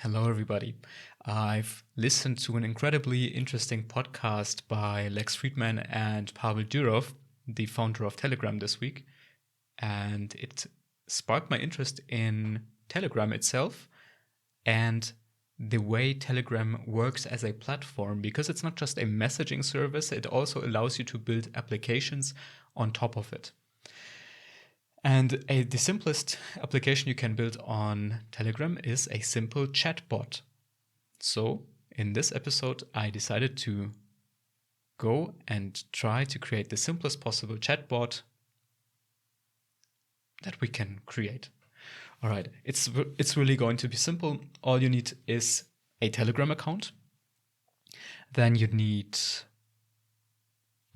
Hello, everybody. I've listened to an incredibly interesting podcast by Lex Friedman and Pavel Durov, the founder of Telegram, this week. And it sparked my interest in Telegram itself and the way Telegram works as a platform, because it's not just a messaging service, it also allows you to build applications on top of it. And the simplest application you can build on Telegram is a simple chatbot. So in this episode, I decided to go and try to create the simplest possible chatbot that we can create. All right, it's really going to be simple. All you need is a Telegram account. Then you need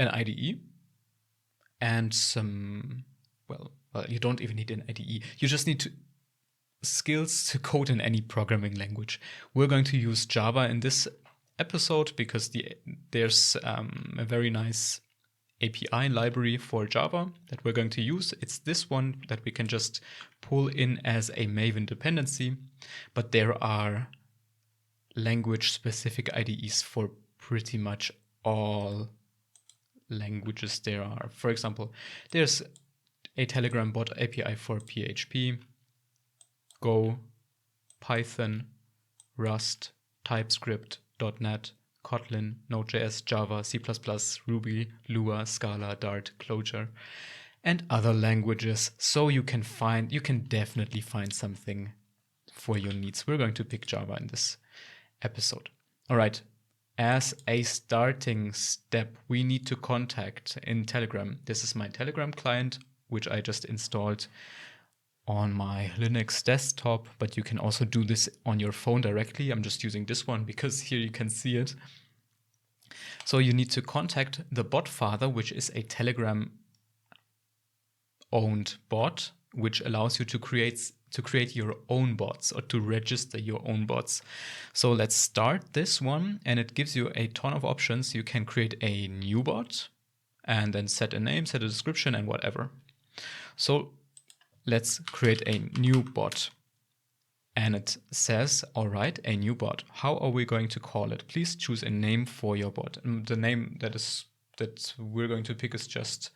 an IDE and some, well, you don't even need an IDE. You just need skills to code in any programming language. We're going to use Java in this episode because there's a very nice API library for Java that we're going to use. It's this one that we can just pull in as a Maven dependency, but there are language-specific IDEs for pretty much all languages there are. For example, there's a Telegram bot API for PHP, Go, Python, Rust, TypeScript, .NET, Kotlin, Node.js, Java, C++, Ruby, Lua, Scala, Dart, Clojure, and other languages. So you can definitely find something for your needs. We're going to pick Java in this episode. All right. As a starting step, we need to contact in Telegram. This is my Telegram client, which I just installed on my Linux desktop, but you can also do this on your phone directly. I'm just using this one because here you can see it. So you need to contact the Botfather, which is a Telegram owned bot, which allows you to create your own bots or to register your own bots. So let's start this one, and it gives you a ton of options. You can create a new bot and then set a name, set a description, and whatever. So let's create a new bot. And it says, all right, a new bot. How are we going to call it? Please choose a name for your bot. And the name that we're going to pick is just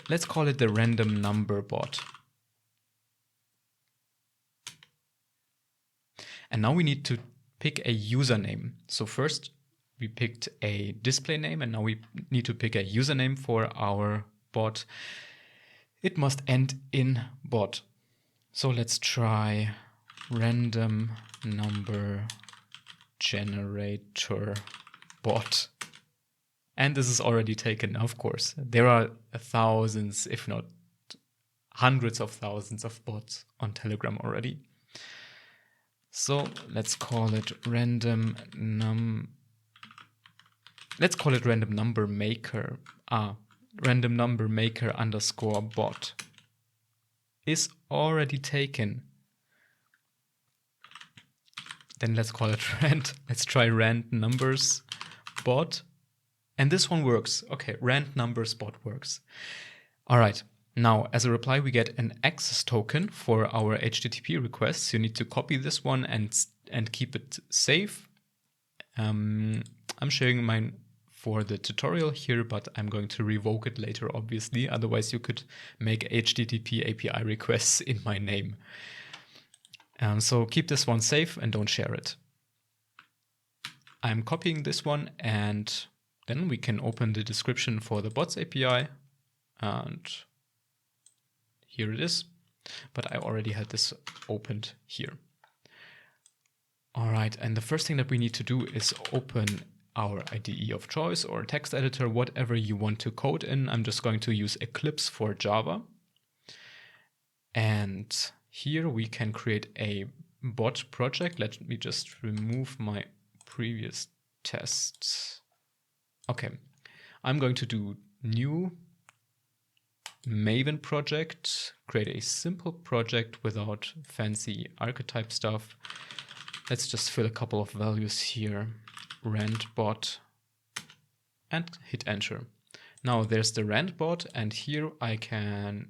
let's call it the random number bot. And now we need to pick a username. So first we picked a display name, and now we need to pick a username for our bot. It must end in bot. So let's try random number generator bot. And this is already taken, of course. There are thousands, if not hundreds of thousands of bots on Telegram already. So let's call it random number maker. Random number maker underscore bot is already taken. Then let's call it let's try rand numbers bot. And this one works. Okay, rand numbers bot works. All right. Now, as a reply, we get an access token for our HTTP requests. You need to copy this one and keep it safe. I'm sharing mine for the tutorial here, but I'm going to revoke it later, obviously. Otherwise, you could make HTTP API requests in my name. So keep this one safe and don't share it. I'm copying this one, and then we can open the description for the bots API. And here it is. But I already had this opened here. All right, and the first thing that we need to do is open our IDE of choice or text editor, whatever you want to code in. I'm just going to use Eclipse for Java. And here we can create a bot project. Let me just remove my previous tests. Okay, I'm going to do new Maven project, create a simple project without fancy archetype stuff. Let's just fill a couple of values here. Rand bot, and hit enter. Now there's the rand bot, and here I can,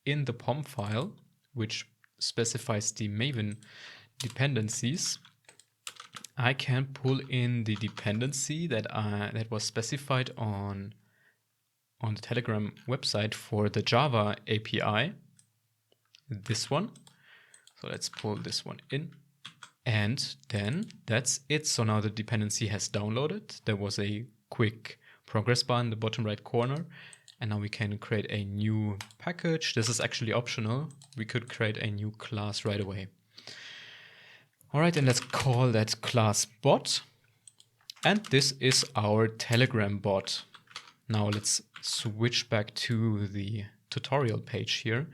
in the POM file, which specifies the Maven dependencies, I can pull in the dependency that was specified on the Telegram website for the Java API, this one. So let's pull this one in. And then that's it. So now the dependency has downloaded. There was a quick progress bar in the bottom right corner. And now we can create a new package. This is actually optional. We could create a new class right away. All right, and let's call that class bot. And this is our Telegram bot. Now let's switch back to the tutorial page here.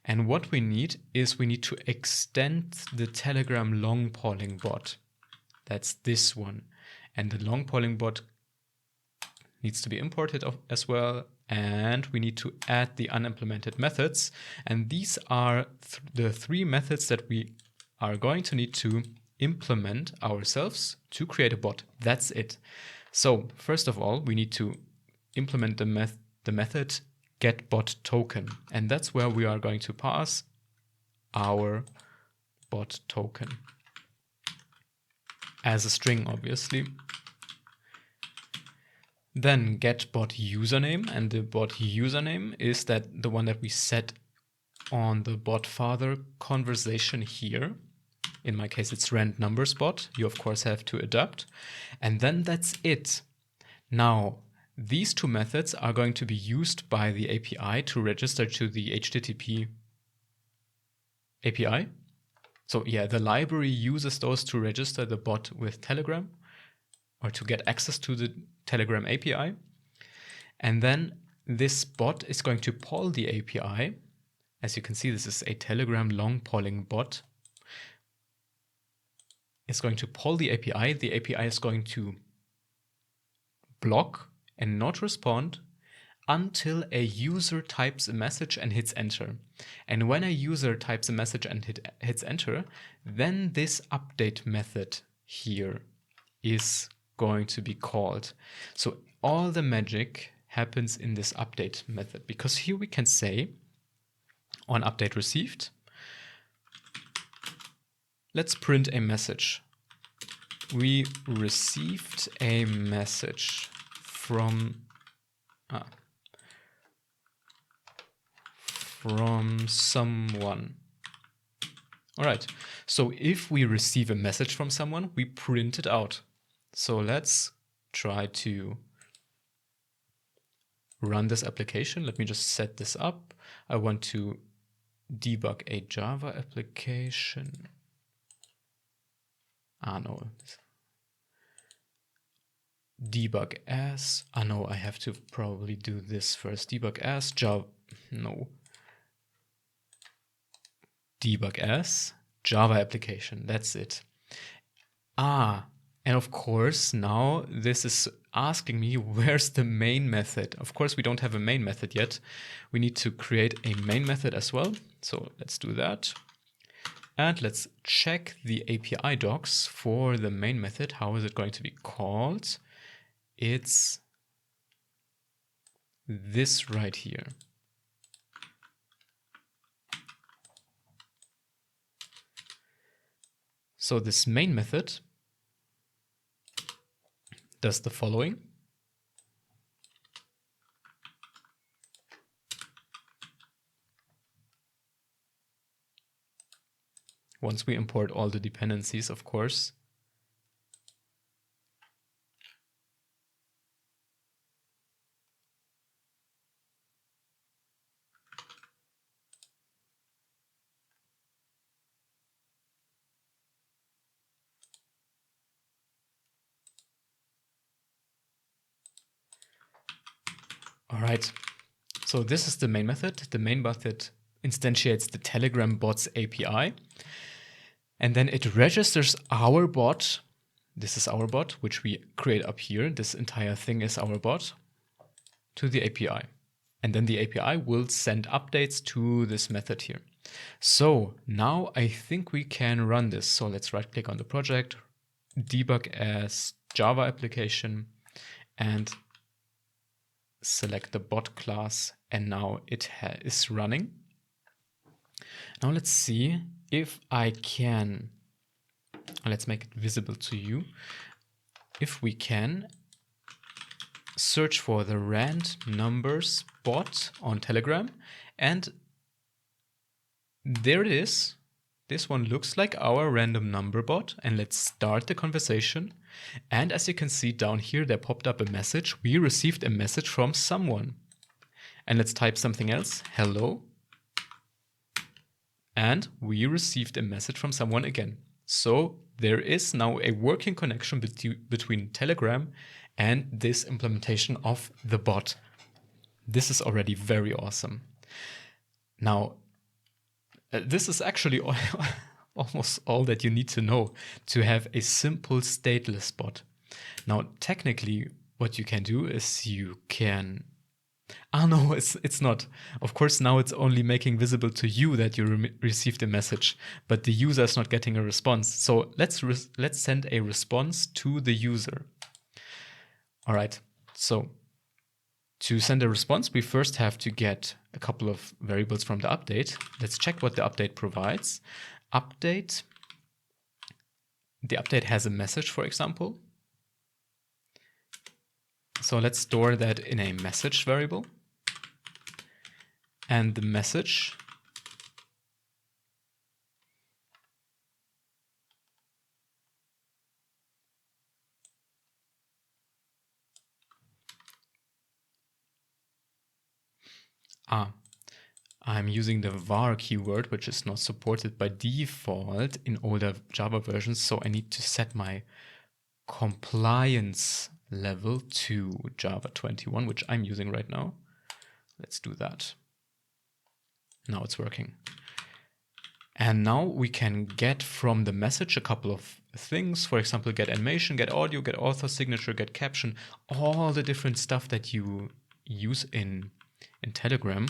And what we need is we need to extend the Telegram long polling bot. That's this one. And the long polling bot needs to be imported as well. And we need to add the unimplemented methods. And these are the three methods that we are going to need to implement ourselves to create a bot. That's it. So first of all, we need to implement the method getBotToken, and that's where we are going to pass our bot token as a string, obviously. Then getBotUsername, and the bot username is the one that we set on the Botfather conversation here. In my case, it's rand numbers bot. You of course have to adapt, and then that's it. Now, these two methods are going to be used by the API to register to the HTTP API. So yeah, the library uses those to register the bot with Telegram or to get access to the Telegram API. And then this bot is going to poll the API. As you can see, this is a Telegram long polling bot. It's going to poll the API. The API is going to block and not respond until a user types a message and hits enter. And when a user types a message and hits enter, then this update method here is going to be called. So all the magic happens in this update method, because here we can say on update received, let's print a message. We received a message from someone. All right, so if we receive a message from someone, we print it out. So let's try to run this application. Let me just set this up. I want to debug a Java application. No. Debug as. No, I have to probably do this first. Debug as Java. No. Debug as Java application. That's it. And of course, now this is asking me where's the main method. Of course, we don't have a main method yet. We need to create a main method as well. So let's do that. And let's check the API docs for the main method. How is it going to be called? It's this right here. So this main method does the following. Once we import all the dependencies, of course. All right, so this is the main method. The main method instantiates the Telegram bot's API. And then it registers our bot. This is our bot, which we create up here. This entire thing is our bot to the API. And then the API will send updates to this method here. So now I think we can run this. So let's right click on the project, debug as Java application, and select the bot class. And now it is running. Now let's see if I can, let's make it visible to you. If we can search for the rand numbers bot on Telegram, and there it is. This one looks like our random number bot, and let's start the conversation. And as you can see down here, there popped up a message. We received a message from someone. And let's type something else. Hello. And we received a message from someone again. So there is now a working connection between Telegram and this implementation of the bot. This is already very awesome. Now, this is actually almost all that you need to know to have a simple stateless bot. Now, technically, what you can do is you can... no, it's not. Of course, now it's only making visible to you that you received a message, but the user is not getting a response. So let's send a response to the user. All right, so to send a response, we first have to get a couple of variables from the update. Let's check what the update provides. The update has a message, for example. So let's store that in a message variable. And the message I'm using the var keyword, which is not supported by default in older Java versions, so I need to set my compliance level to Java 21, which I'm using right now. Let's do that. Now it's working. And now we can get from the message a couple of things. For example, get animation, get audio, get author signature, get caption, all the different stuff that you use in Telegram.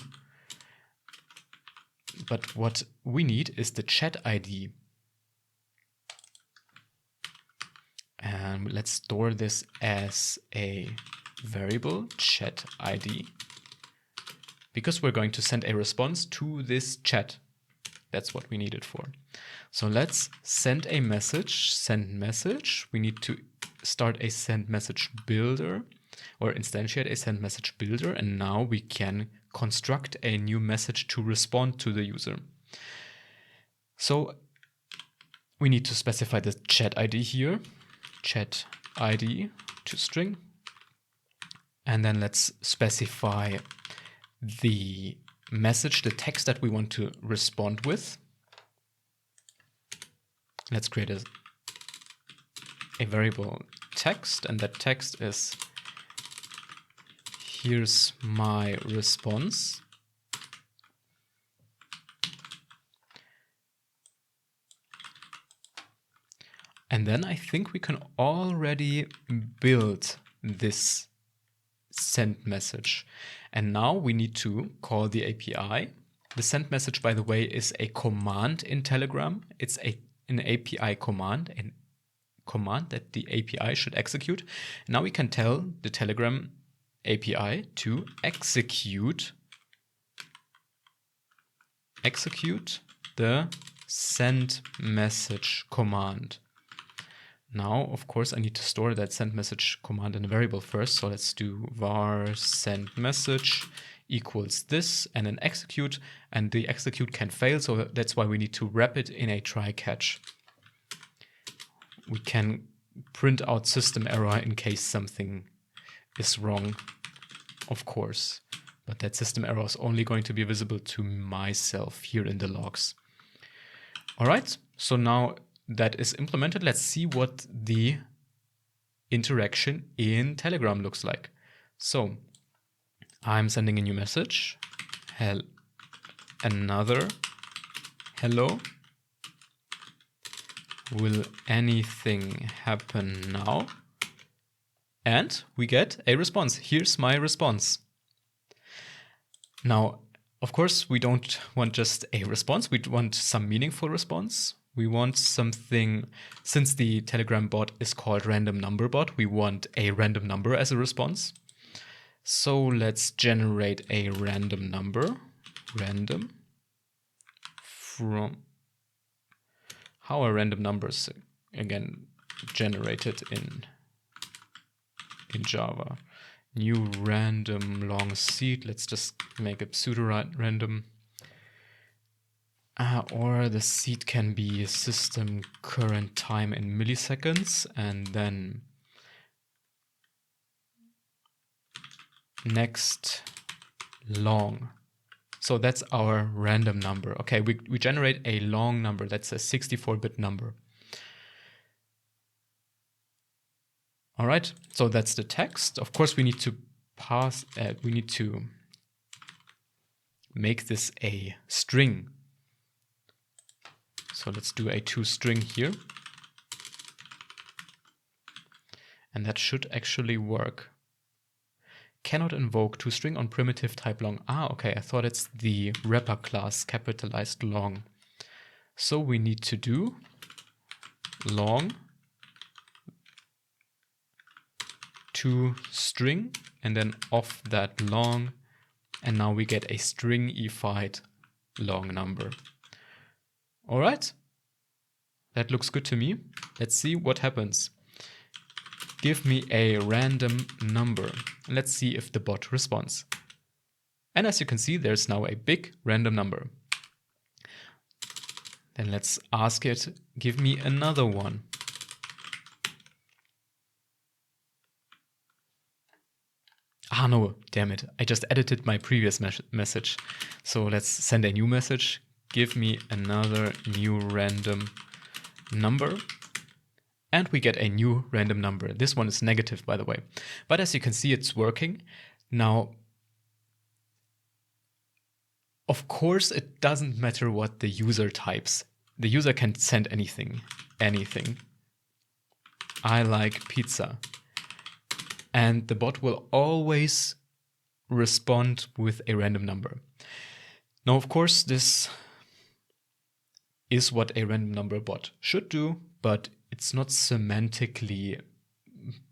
But what we need is the chat ID. And let's store this as a variable, chat ID, because we're going to send a response to this chat. That's what we need it for. So let's send a message, send message. We need to start a send message builder or instantiate a send message builder. And now we can construct a new message to respond to the user. So we need to specify the chat ID here, chat ID to string. And then let's specify the message, the text that we want to respond with. Let's create a variable text, and that text is here's my response. And then I think we can already build this send message. And now we need to call the API. The send message, by the way, is a command in Telegram. It's an API command, a command that the API should execute. Now we can tell the Telegram API to execute the send message command. Now, of course, I need to store that send message command in a variable first. So let's do var send message equals this and then execute. And the execute can fail, so that's why we need to wrap it in a try catch. We can print out system error in case something is wrong, of course. But that system error is only going to be visible to myself here in the logs. All right, so now that is implemented, let's see what the interaction in Telegram looks like. So I'm sending a new message. Another hello. Will anything happen now? And we get a response. Here's my response. Now, of course, we don't want just a response. We want some meaningful response. We want something, since the Telegram bot is called random number bot, we want a random number as a response. So let's generate a random number, random, from how are random numbers again generated in Java? New random long seed. Let's just make it pseudo-random. Or the seed can be system current time in milliseconds, and then next long. So that's our random number. Okay, we generate a long number. That's a 64-bit number. All right, so that's the text. Of course, we need to make this a string. So let's do a toString here. And that should actually work. Cannot invoke toString on primitive type long. Okay, I thought it's the wrapper class capitalized long. So we need to do long toString and then off that long. And now we get a stringified long number. All right, that looks good to me. Let's see what happens. Give me a random number. Let's see if the bot responds. And as you can see, there's now a big random number. Then let's ask it, give me another one. No, damn it. I just edited my previous message. So let's send a new message. Give me another new random number. And we get a new random number. This one is negative, by the way. But as you can see, it's working. Now, of course, it doesn't matter what the user types. The user can send anything. I like pizza. And the bot will always respond with a random number. Now, of course, this is what a random number bot should do, but it's not semantically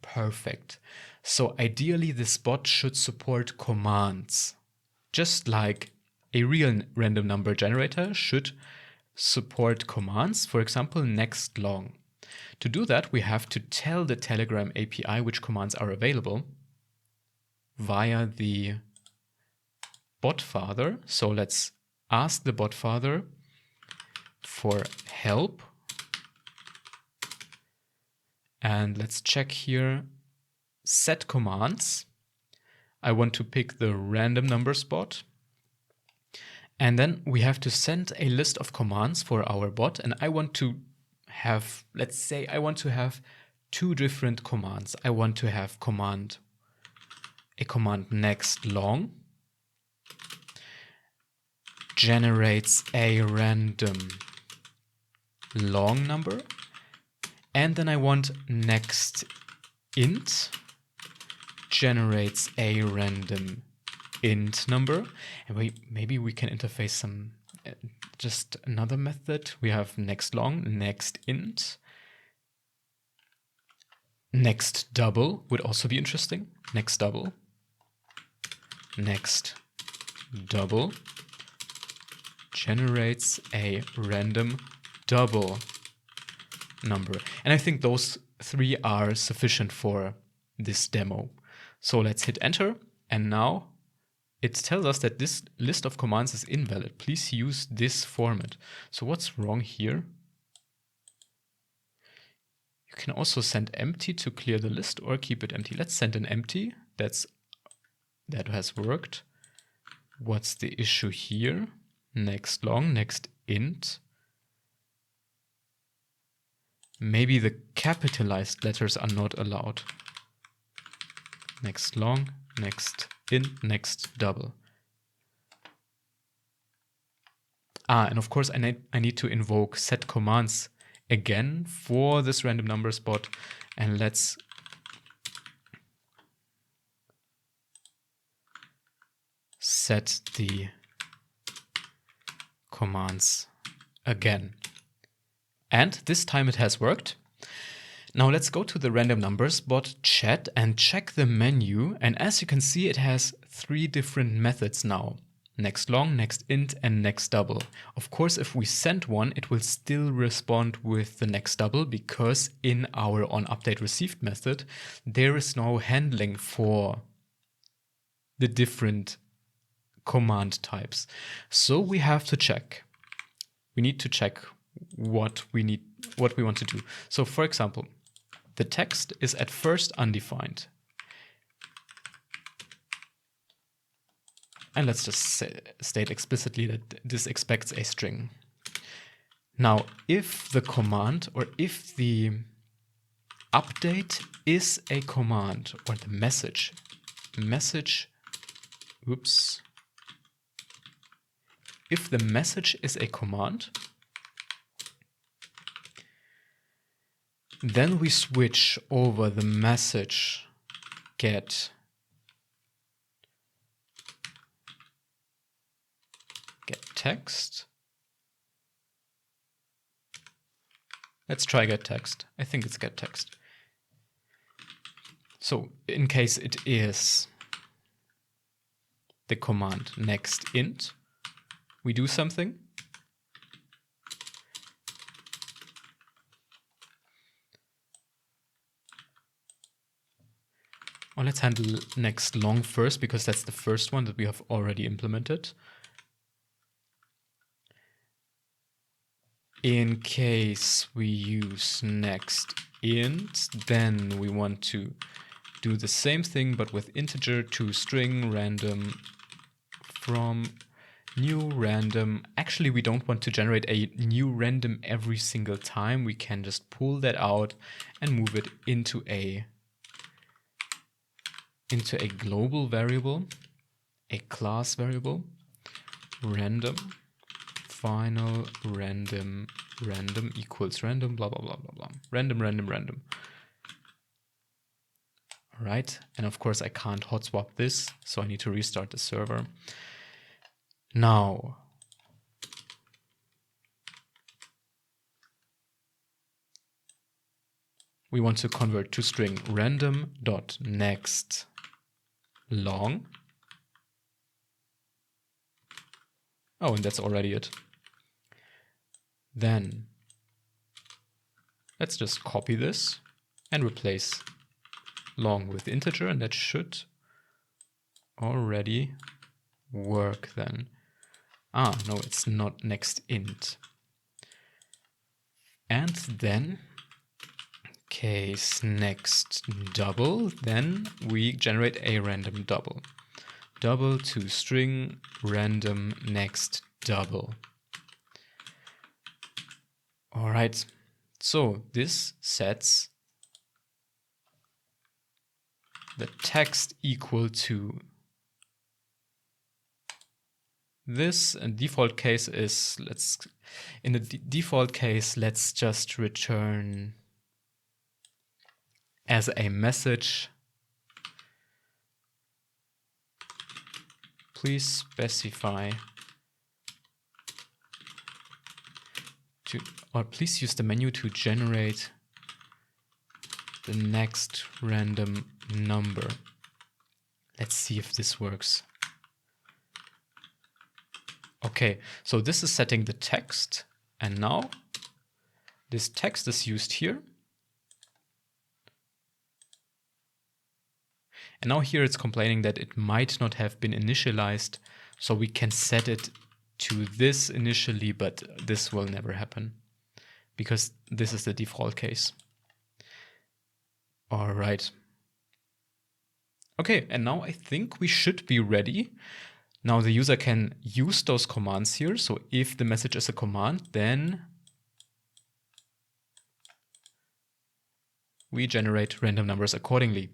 perfect. So ideally, this bot should support commands, just like a real random number generator should support commands, for example, next long. To do that, we have to tell the Telegram API which commands are available via the Botfather. So let's ask the Botfather for help. And let's check here, set commands. I want to pick the random number spot. And then we have to send a list of commands for our bot. And I want to have, let's say I want to have two different commands. I want to have a command next long generates a random long number. And then I want next int generates a random int number. And maybe we can interface some just another method. We have next long, next int, next double would also be interesting. Next double generates a random double number. And I think those three are sufficient for this demo. So let's hit enter. And now it tells us that this list of commands is invalid. Please use this format. So what's wrong here? You can also send empty to clear the list or keep it empty. Let's send an empty. That has worked. What's the issue here? Next long, next int. Maybe the capitalized letters are not allowed. Next long, next int, next double. And of course I need to invoke set commands again for this random number spot. And let's set the commands again. And this time it has worked. Now let's go to the random numbers bot chat and check the menu. And as you can see, it has three different methods now. next long, next int, and next double. Of course, if we send one, it will still respond with the next double because in our onUpdateReceived method, there is no handling for the different command types. So we have to check. We need to check what we want to do. So for example, the text is at first undefined. And let's just state explicitly that this expects a string. Now, if the command or if the update is a command or the message, if the message is a command, then we switch over the message get text. Let's try get text. I think it's get text. So in case it is the command next int, we do something. Well, let's handle next long first because that's the first one that we have already implemented. In case we use next int, then we want to do the same thing but with integer to string random from new random. Actually, we don't want to generate a new random every single time. We can just pull that out and move it into a global variable, a class variable, random final random equals random blah blah blah blah blah random. All right, and of course I can't hot swap this, so I need to restart the server. Now we want to convert to string random.next long. Oh, and that's already it. Then let's just copy this and replace long with integer, and that should already work then. Ah, no, it's not next int. And then case next double, then we generate a random double. Double to string random next double. All right, so this sets the text equal to this, and default case is, in the default case, let's just return as a message, please specify or please use the menu to generate the next random number. Let's see if this works. Okay, so this is setting the text, and now this text is used here. And now here it's complaining that it might not have been initialized, so we can set it to this initially, but this will never happen because this is the default case. All right. Okay, and now I think we should be ready. Now the user can use those commands here. So if the message is a command, then we generate random numbers accordingly.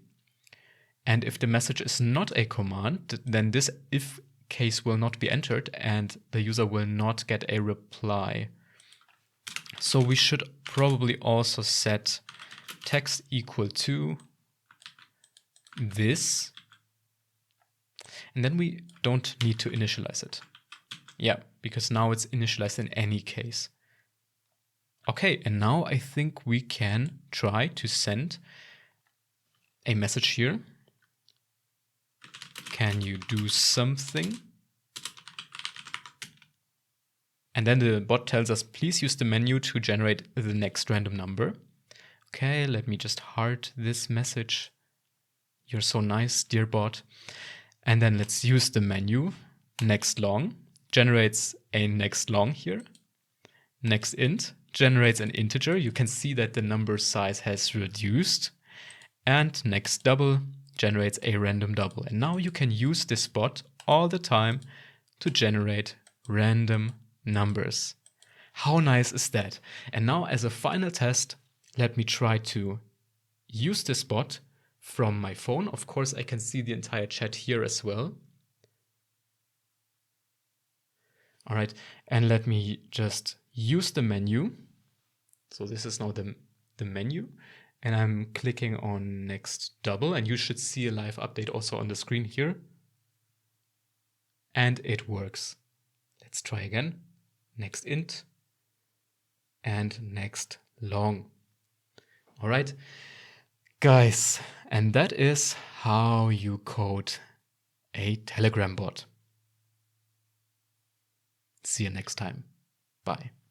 And if the message is not a command, then this if case will not be entered and the user will not get a reply. So we should probably also set text equal to this. And then we don't need to initialize it. Yeah, because now it's initialized in any case. Okay, and now I think we can try to send a message here. Can you do something? And then the bot tells us, please use the menu to generate the next random number. Okay, let me just heart this message. You're so nice, dear bot. And then let's use the menu. Next long generates a next long here. Next int generates an integer. You can see that the number size has reduced. And next double generates a random double. And now you can use this bot all the time to generate random numbers. How nice is that? And now as a final test, let me try to use this bot from my phone. Of course, I can see the entire chat here as well. All right, and let me just use the menu. So this is now the menu. And I'm clicking on next double, and you should see a live update also on the screen here. And it works. Let's try again. Next int and next long. All right, guys, and that is how you code a Telegram bot. See you next time. Bye.